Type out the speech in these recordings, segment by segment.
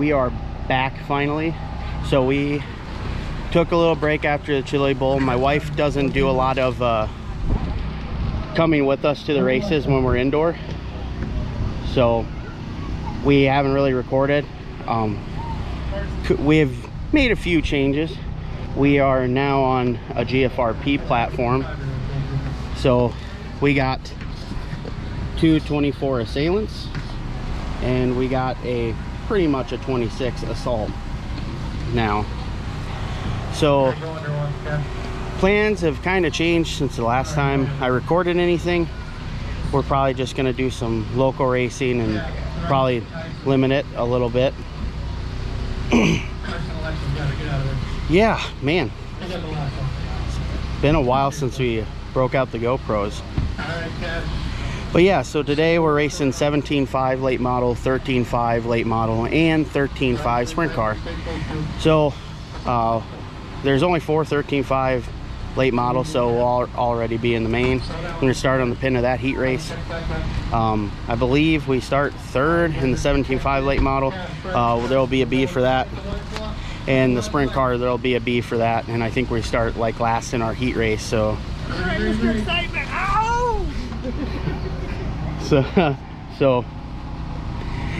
we are back finally. So we took a little break after the Chili Bowl. My wife doesn't do a lot of coming with us to the races when we're indoor, so we haven't really recorded. We have made a few changes. We are now on a GFRP platform, so we got two 24 assailants and we got a pretty much a 26 assault now. So plans have kind of changed since the last time I recorded anything. We're probably just going to do some local racing and probably limit it a little bit. Yeah, man, it's been a while since we broke out the GoPros. But yeah, so today we're racing 17.5 late model, 13.5 late model, and 13.5 sprint car. So there's only 4 13.5 late models, so we'll already be in the main. I'm going to start on the pin of that heat race. I believe we start third in the 17.5 late model. There'll be a B for that, and the sprint car there'll be a B for that, and I think we start like last in our heat race. So so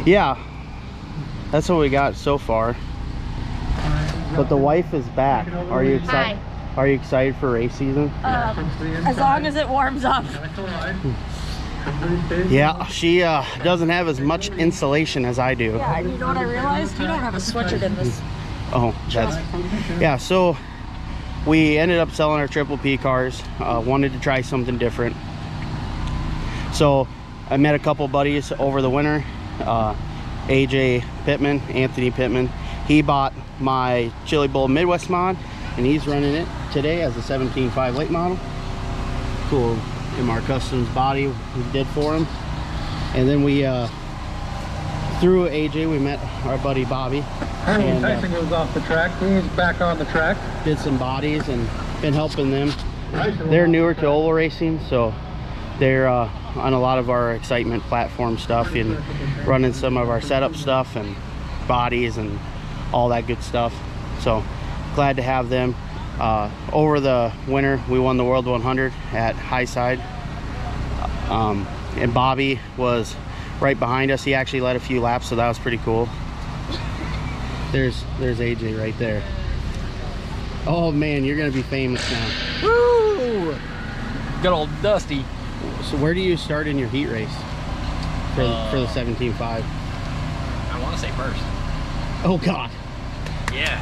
yeah, that's what we got so far. But the wife is back. Are you excited? Hi. Are you excited for race season? As long as it warms up. Yeah, she doesn't have as much insulation as I do. Yeah, and you know what I realized? You don't have a sweatshirt in this. Oh, that's, yeah, so we ended up selling our Triple P cars. Wanted to try something different. So I met a couple buddies over the winter. AJ Pittman, Anthony Pittman. He bought my Chili Bowl Midwest mod, and he's running it today as a 17.5 late model. Cool MR Customs body we did for him. And then we through AJ we met our buddy Bobby, and Tyson goes off the track. He's back on the track. did some bodies and been helping them. They're newer to oval racing, so they're on a lot of our excitement platform stuff and running some of our setup stuff and bodies and all that good stuff. So glad to have them. Over the winter we won the World 100 at Highside, and Bobby was right behind us. He actually led a few laps, so that was pretty cool. There's AJ right there. Oh man, you're gonna be famous now. Woo! Good old Dusty. So where do you start in your heat race for the 17.5? I want to say first. Oh god. Yeah.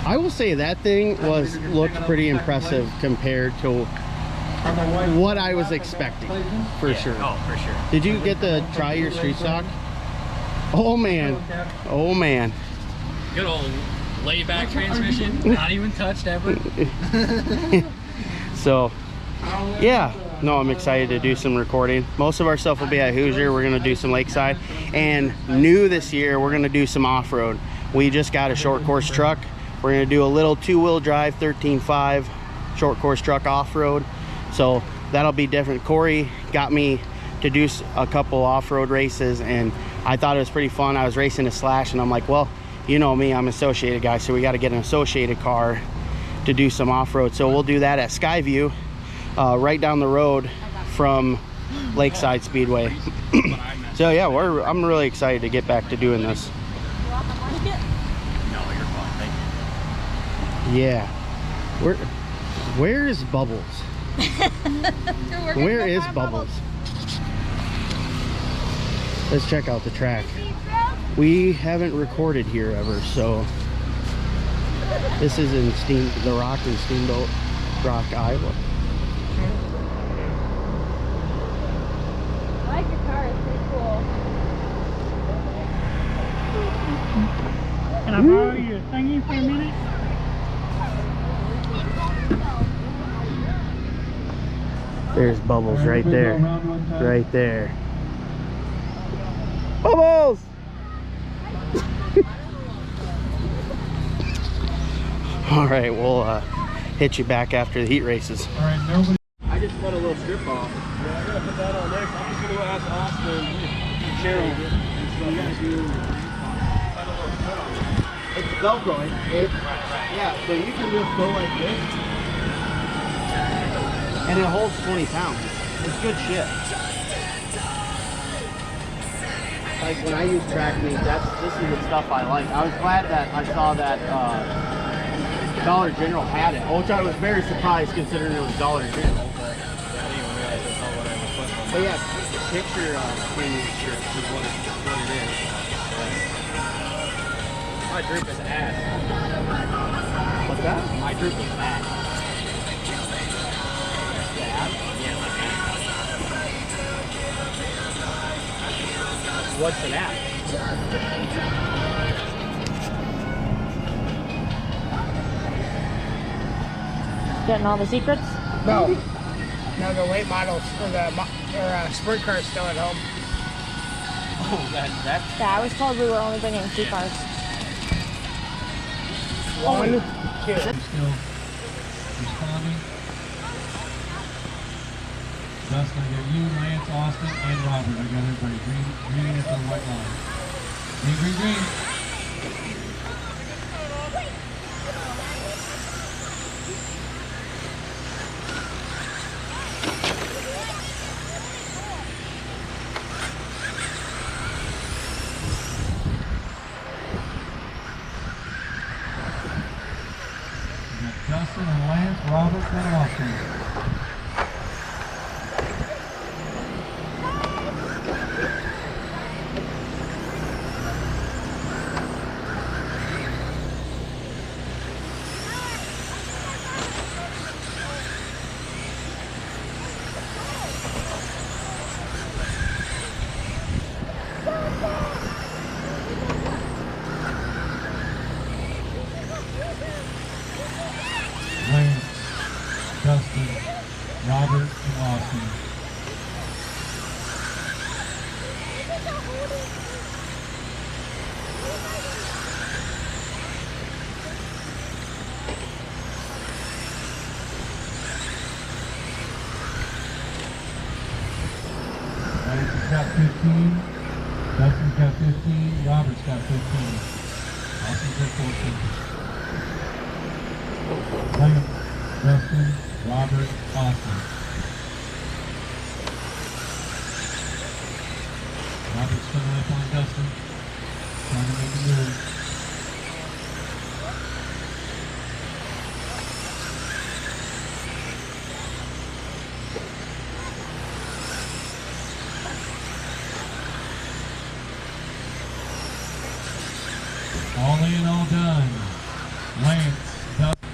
I will say that thing looked pretty impressive compared to what I was expecting, for sure. Oh, for sure. Did you get to try your street stock? Oh man, oh man. Good old layback transmission, not even touched ever. So yeah, no, I'm excited to do some recording. Most of our stuff will be at Hoosier. We're gonna do some Lakeside, and new this year we're gonna do some off-road. We just got a short course truck. We're gonna do a little 2-wheel drive 13.5 short course truck off-road, so that'll be different. Corey got me to do a couple off-road races, and I thought it was pretty fun. I was racing a Slash, and I'm like, well, you know me, I'm an Associated guy, so we got to get an Associated car to do some off-road. So we'll do that at Skyview, right down the road from Lakeside Speedway. So yeah, I'm really excited to get back to doing this. Yeah. Where is Bubbles? Where is Bubbles? Let's check out the track. We haven't recorded here ever, so this is in the Rock in Steamboat Rock, Iowa. I like your car, it's pretty cool. Can I borrow your thingy for a minute? There's Bubbles right there. Right there. Bubbles! All right, we'll hit you back after the heat races. All right, nobody. I just cut a little strip off. Yeah, I gotta put that on next. I'm just gonna go ask Austin and Cheryl. And so you guys do. It's Velcro. Yeah, so you can just go like this. And it holds 20 pounds. It's good shit. Like when I use track meet, this is the stuff I like. I was glad that I saw that Dollar General had it, which I was very surprised considering it was Dollar General. But yeah, picture premium shirt is what it is. My droop is ass. What's that? My droop is ass. Bad? Yeah, like ass. What's an app? Getting all the secrets? No. No, the late models or the sprint cars still at home. Oh, that's Yeah, I was told we were only bringing 2 cars. 1, 2. Still responding. Dustin, I got you, Lance, Austin, and Robert. I got everybody green at the white line. Green, green, green. We got Dustin and Lance, Robert, and Austin. Lance, Dustin, Robert, and Austin. Lance has got 15, Dustin's got 15, Robert's got 15, Austin's got 14. Lance, Dustin, Robert, Austin. Robert's coming up on Dustin, trying to make a move. All in, all done. Lance, Dustin.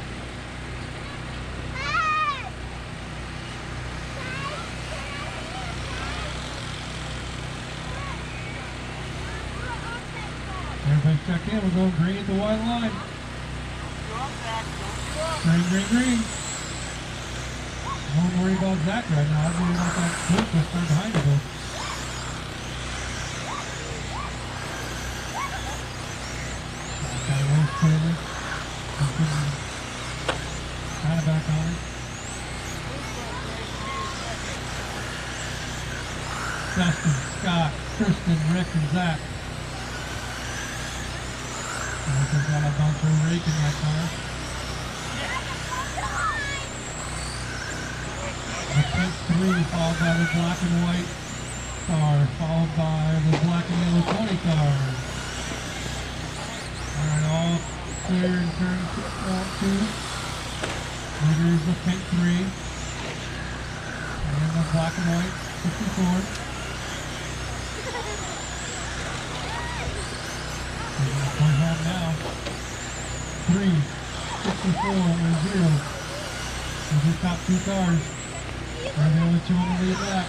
Everybody check in. We're going green at the white line. Green, green, green. Don't worry about Zach right now. I'm worried about that flip that's right behind you. Okay, where's Taylor? Kind of back on it. Dustin, Scott, Tristan, Rick, and Zach. There's got a bunch of rake in that car. The pink 3 followed by the black and white car, followed by the black and yellow 20 car. Alright, all clear in turn 2. Here's the pink 3. And the black and white 54. Point home now. 3, 64, and 0. Those are top 2 cars. They're the only 2 on the lead lap.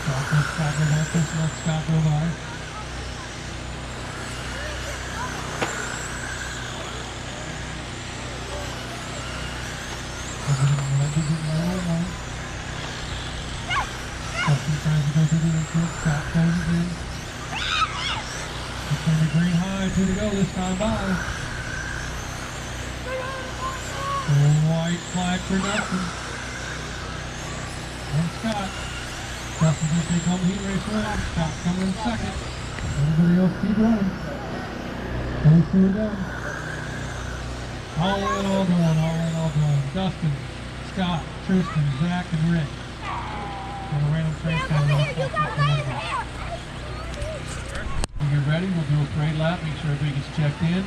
Scott go by. Just let Scott go by. Dustin tries to go through the infield. Scott closes in. It's going to be green high. 2 to go this time by. White flag for Dustin. And Scott. Dustin's gonna take home the heat race win. Scott coming in second. Everybody else keep running. Those two are done. All in, all done, all in, all done. Dustin, Scott, Tristan, Zach, and Rick. On a random train coming off. When you're ready, we'll do a parade lap, make sure everybody gets checked in.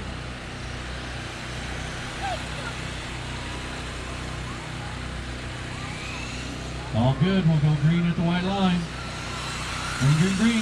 All good, we'll go green at the white line. Green, green, green.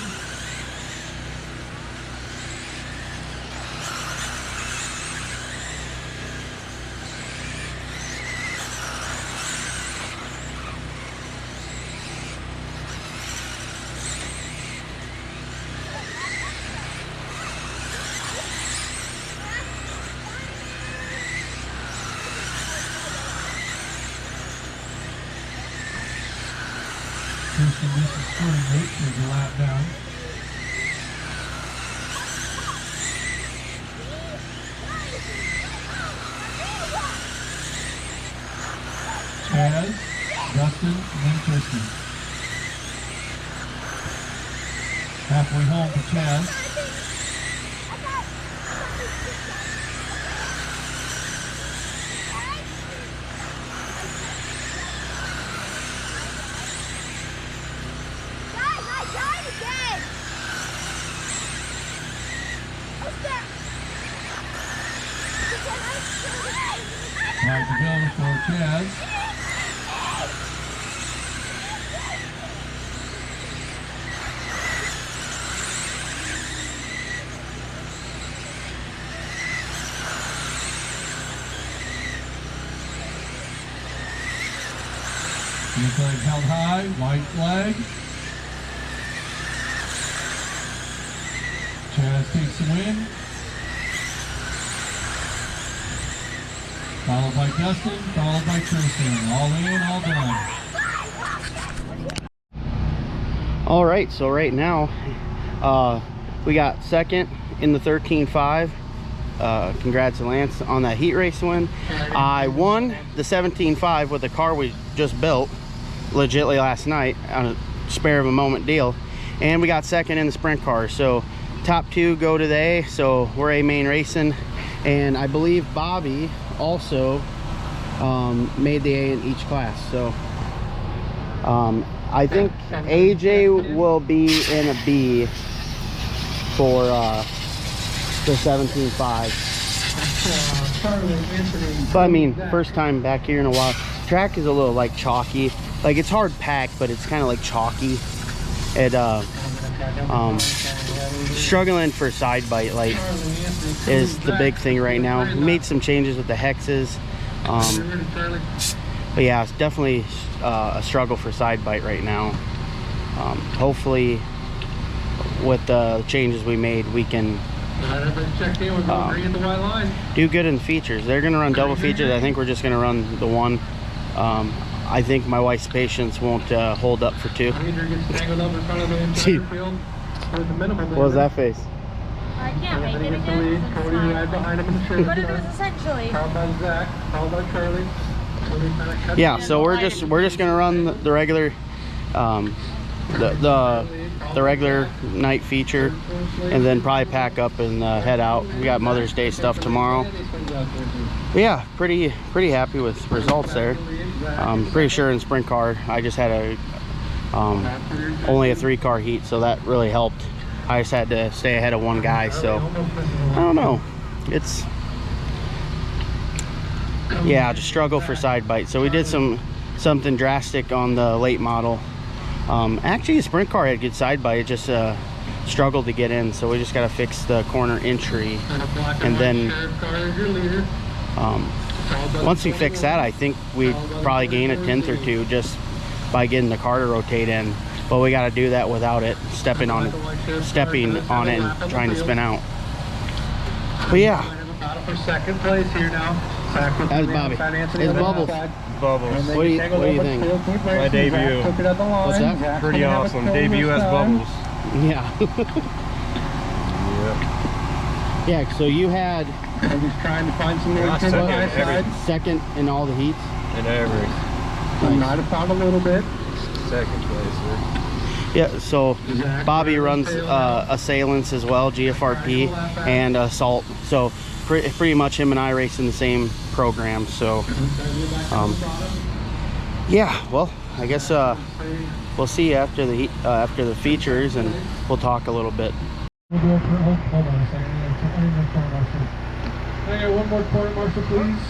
Houston, this is starting late, so the lap down. Chaz, Dustin, and then Tristan. Halfway home for Chaz. Right to go for Chaz. Green flag held high, white flag. Chaz takes the win. Followed by Dustin, followed by Tristan. All in, all done. All right, so right now we got second in the 13.5. Congrats to Lance on that heat race win. I won the 17.5 with the car we just built legitly last night on a spare of a moment deal, and we got second in the sprint car. So top two go to the A, so we're A main racing. And I believe Bobby also made the A in each class. So I think AJ will be in a B for the 17.5. But I mean, first time back here in a while. Track is a little like chalky. Like it's hard packed, but it's kind of like chalky. It struggling for side bite light is the big thing right now. We made some changes with the hexes, but yeah, it's definitely a struggle for side bite right now. Hopefully with the changes we made, we can do good in features. They're gonna run double features. I think we're just gonna run the one. I think my wife's patience won't hold up for two. What was that face? I can't make it again. But it is essentially. Yeah, so we're just gonna run the regular the regular night feature, and then probably pack up and head out. We got Mother's Day stuff tomorrow. But yeah, pretty happy with results there. Pretty sure in sprint car I just had a only a 3-car heat, so that really helped. I just had to stay ahead of one guy, so I don't know. It's yeah, just struggle for side bite. So we did something drastic on the late model. Actually, the sprint car had good side bite. It just struggled to get in, so we just got to fix the corner entry, and then once we fix that, I think we'd probably gain a 10th or two just by getting the car to rotate in. But we got to do that without it stepping on it and trying to spin out. But yeah, For second place here now. that's Bobby. It's Bubbles. Bubbles. What do you think? My debut. What's that? Pretty awesome. Debut as Bubbles. Yeah. Yeah, so you had I'm just trying to find some more Second, on my side. second in all the heats. And every I might have found a little bit. second place. Yeah, so Bobby runs Assailants as well, GFRP, and Assault. So pretty much him and I race in the same program. So yeah, well, I guess we'll see you after the features, and we'll talk a little bit. We'll go for, hold on a second. I need a corner marshal. Can I get one more corner marshal, please?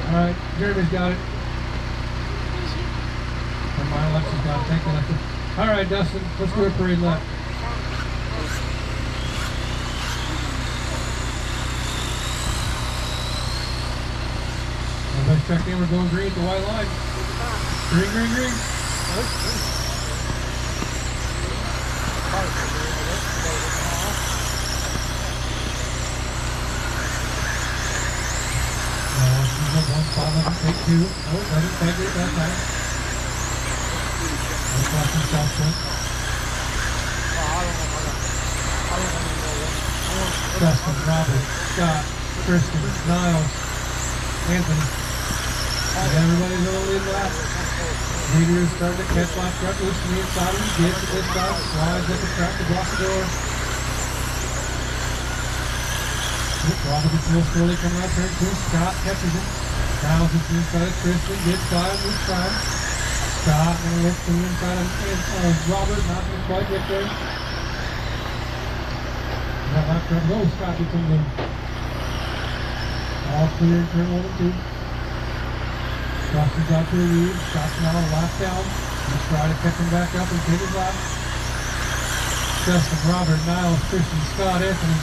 All right, Jeremy's got it. And my Alexa's got it. Thank you, Alexa. All right, Dustin, let's do a parade lap. Everybody's checked in. We're going green at the white line. Green, green, green. Take two. Oh, that is quite good that time. That's watching South Front. Justin, Robert, Scott, Kristen, Niles, Anthony. And everybody's on the lead lap. Leader is starting to catch lap truck loose from the inside of the gets at this time. Slides up the track to block the door. Robert gets a little slowly coming out turn two. Scott catches him. Niles is inside of Kristen, gets by him this time. Scott gonna look to the inside of Robert, not gonna quite get there. That lap truck, oh, Scott gets in there. All clear in turn 1 and 2. Justin's out to the lead. Scott's now on a lap down. Let's try to pick him back up and take his lap. Justin, Robert, Niles, Kristen, Scott, Anthony.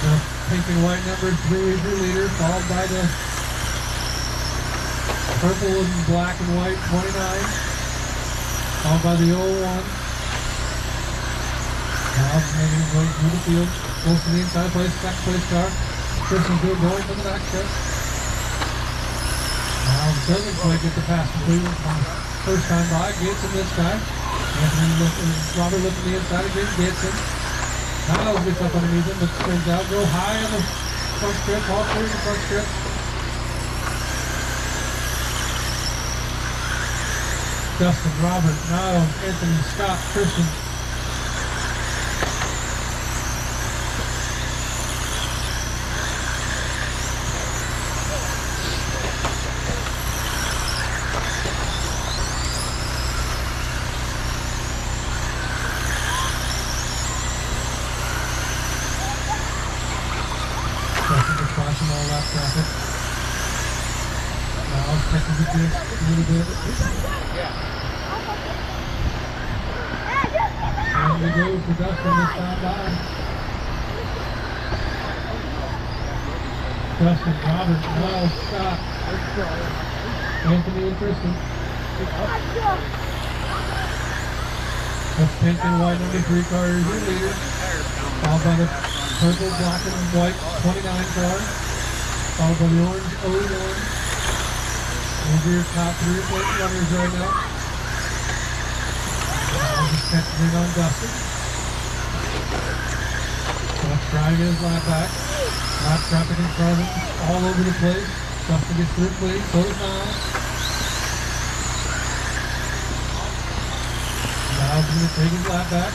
The pink and white number 3 is your leader, followed by the purple and black and white 29, followed by the 01. Now making his way through the field, goes to the inside place, second place car. Kristen's good going for the back stretch. Now doesn't quite get the pass complete first time by, gets him this time. Robert looking the inside again, gets him. Niles gets up underneath him, but spins out, go high on the front strip, all clear in the front strip. Justin, Robert, Niles, Anthony, Scott, Kristen. Crossing all that traffic. Now catches the disc a little bit. And we go for Dustin this time by. Dustin, Robert, Niles, Scott, Anthony, and Kristen. The pink and white number 3 car is your leader. Followed by the purple, black, and white 29 car. Followed by the orange 01. Those are your top 3 or 4 runners right now. I'll just catch in on Dustin. So let's try to get his lap back. Lap traffic in front of him, all over the place. Dustin gets through clean, so does Niles. Niles is going to take his lap back.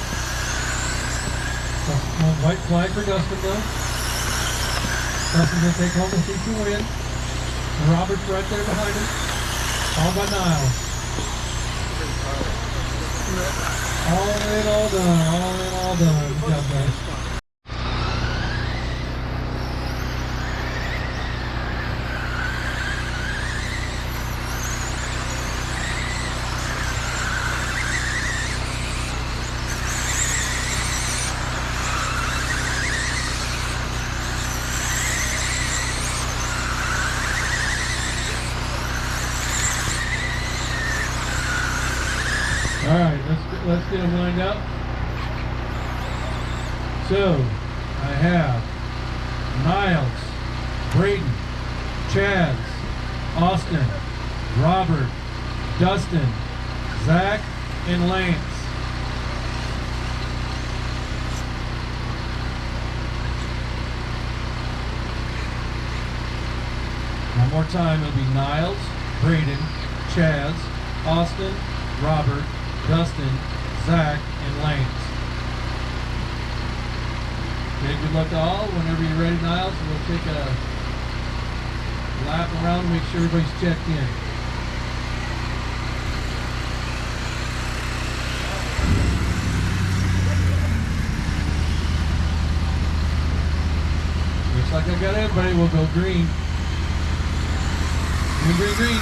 White flag for Dustin though. Dustin's going to take home the C2 win. Robert's right there behind him. All by Niles. All in, all done. All in, all done. Good job, guys. All right, let's get them lined up. So, I have Niles, Braden, Chaz, Austin, Robert, Dustin, Zach, and Lance. One more time, it'll be Niles, Braden, Chaz, Austin, Robert, Dustin, Zach, and Lance. Okay, good luck to all. Whenever you're ready, Niles, we'll take a lap around and make sure everybody's checked in. Looks like I got everybody. We'll go green. Green, green, green.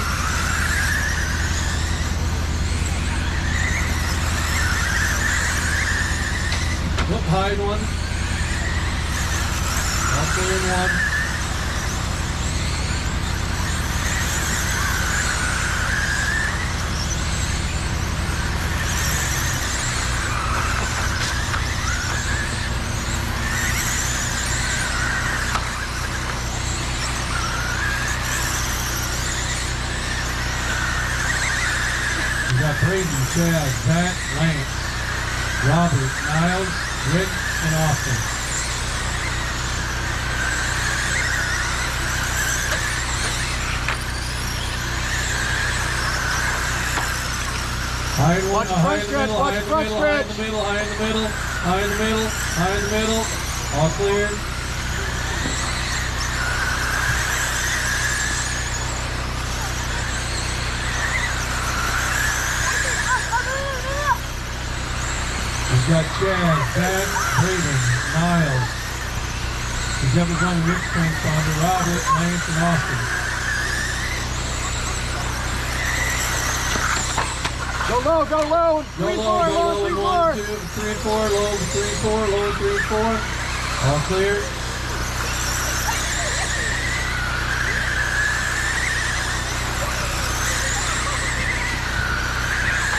Whoop, hide one. All clear in one. We got Braden, Chad, Zach, Lance, Robert, Niles, Rick, and Austin. High in one, high in the middle, high in the middle, high in the middle, high in the middle, high in the middle, high in the middle. All clear. We've got Chad, Zach, Braden, Niles. The jumpers on the Rick transponder, Robert, Lance, and Austin. Go low, go low. Go low, go low, 1, 2, 3, 4, low, 3, 4, low, 3, 4. All clear.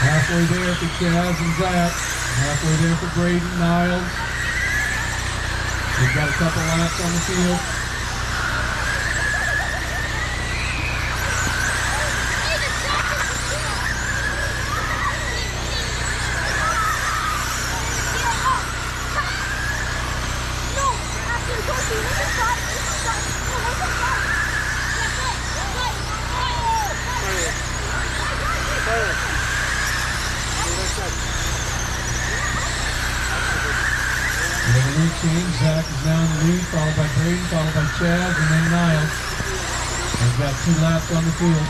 Halfway there for Chaz and Zach. Halfway there for Braden, Niles. We've got a couple laps on the field. We have a lead change. Zach is now in the lead, followed by Braden, followed by Chaz, and then Niles. We've got 2 laps on the field.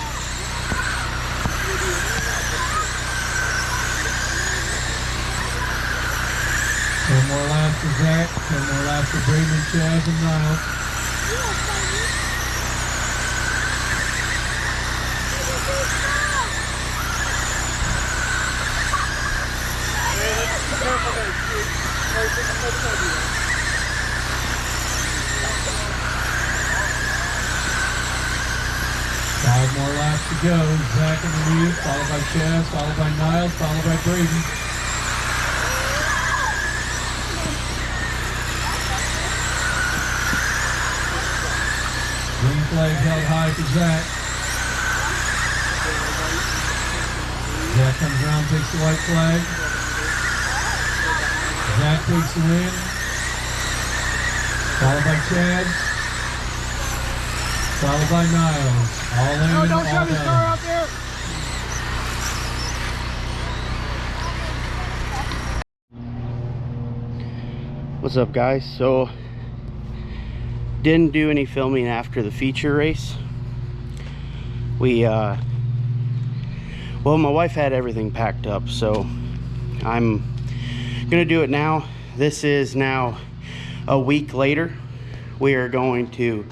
Ten more laps for Zach, 10 more laps for Braden, Chaz, and Niles. Five more laps to go. Zach in the lead, followed by Chaz, followed by Niles, followed by Braden. Green flag held high for Zach. Zach comes around, takes the white flag. Zach takes the win. Followed by Chad. Followed by Niles. All in, No, don't all shove his car done. out there. What's up, guys? So didn't do any filming after the feature race. Well, my wife had everything packed up, so I'm gonna do it now. This is now a week later. We are going to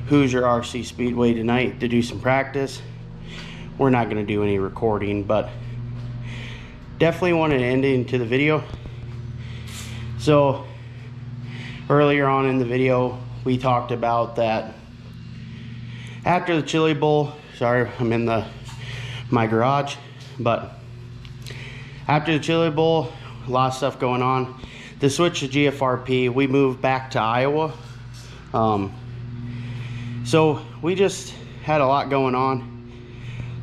Hoosier RC Speedway tonight to do some practice. We're not gonna do any recording, but definitely wanted to end into the video. So earlier on in the video, we talked about that after the Chili Bowl. Sorry, I'm in my garage, but after the Chili Bowl, a lot of stuff going on. The switch to GFRP, we moved back to Iowa. So we just had a lot going on.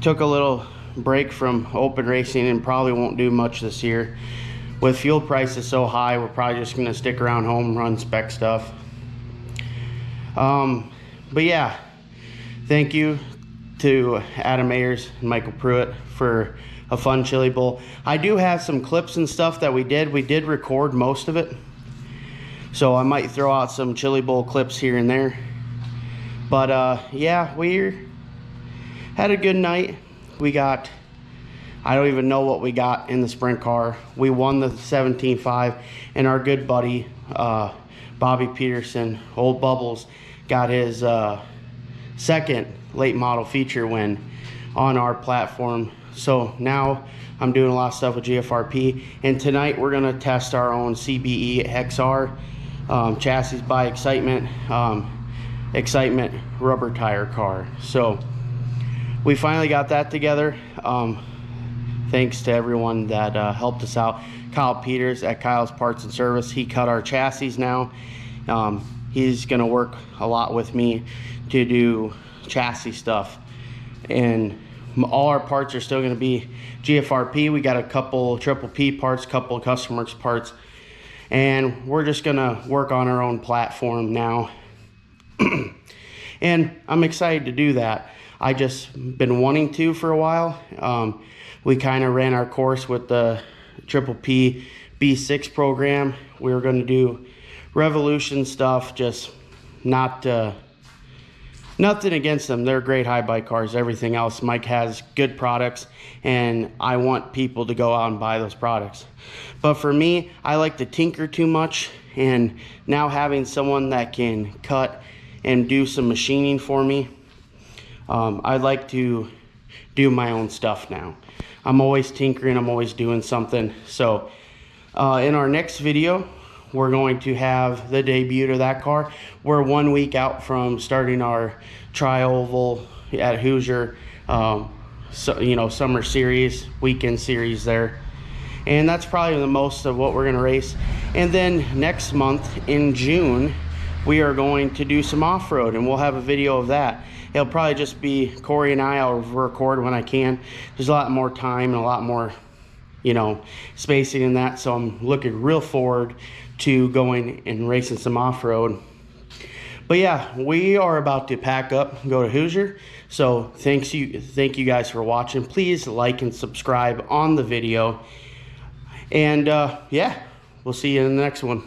Took a little break from open racing and probably won't do much this year. With fuel prices so high, we're probably just gonna stick around home, run spec stuff. But yeah, thank you to Adam Ayers and Michael Pruitt for a fun chili bowl. I do have some clips and stuff that we did record most of it, so I might throw out some chili bowl clips here and there. But yeah, we had a good night. We got, I don't even know what we got in the sprint car. We won the 17.5, and our good buddy Bobby Peterson, Old Bubbles, got his second late model feature win on our platform. So now I'm doing a lot of stuff with GFRP, and tonight we're gonna test our own CBE XR chassis by Excitement rubber tire car. So we finally got that together. Thanks to everyone that helped us out. Kyle Peters at Kyle's Parts and Service, he cut our chassis now. He's gonna work a lot with me to do chassis stuff, and all our parts are still gonna be GFRP. We got a couple Triple P parts, couple Custom Works parts, and we're just gonna work on our own platform now. And I'm excited to do that. I just been wanting to for a while. We kind of ran our course with the Triple P B6 program. We were going to do Revolution stuff, just not nothing against them. They're great high bike cars. Everything else, Mike has good products, and I want people to go out and buy those products. But for me, I like to tinker too much, and now having someone that can cut and do some machining for me, I'd like to do my own stuff now. I'm always tinkering, I'm always doing something. So in our next video, we're going to have the debut of that car. We're 1 week out from starting our tri-oval at Hoosier, so, you know, summer series, weekend series there. And that's probably the most of what we're gonna race. And then next month in June, we are going to do some off-road, and we'll have a video of that. It'll probably just be Corey and I'll record when I can. There's a lot more time and a lot more, you know, spacing in that, so I'm looking real forward to going and racing some off-road. But yeah, we are about to pack up and go to Hoosier. So thank you guys for watching. Please like and subscribe on the video. And yeah, we'll see you in the next one.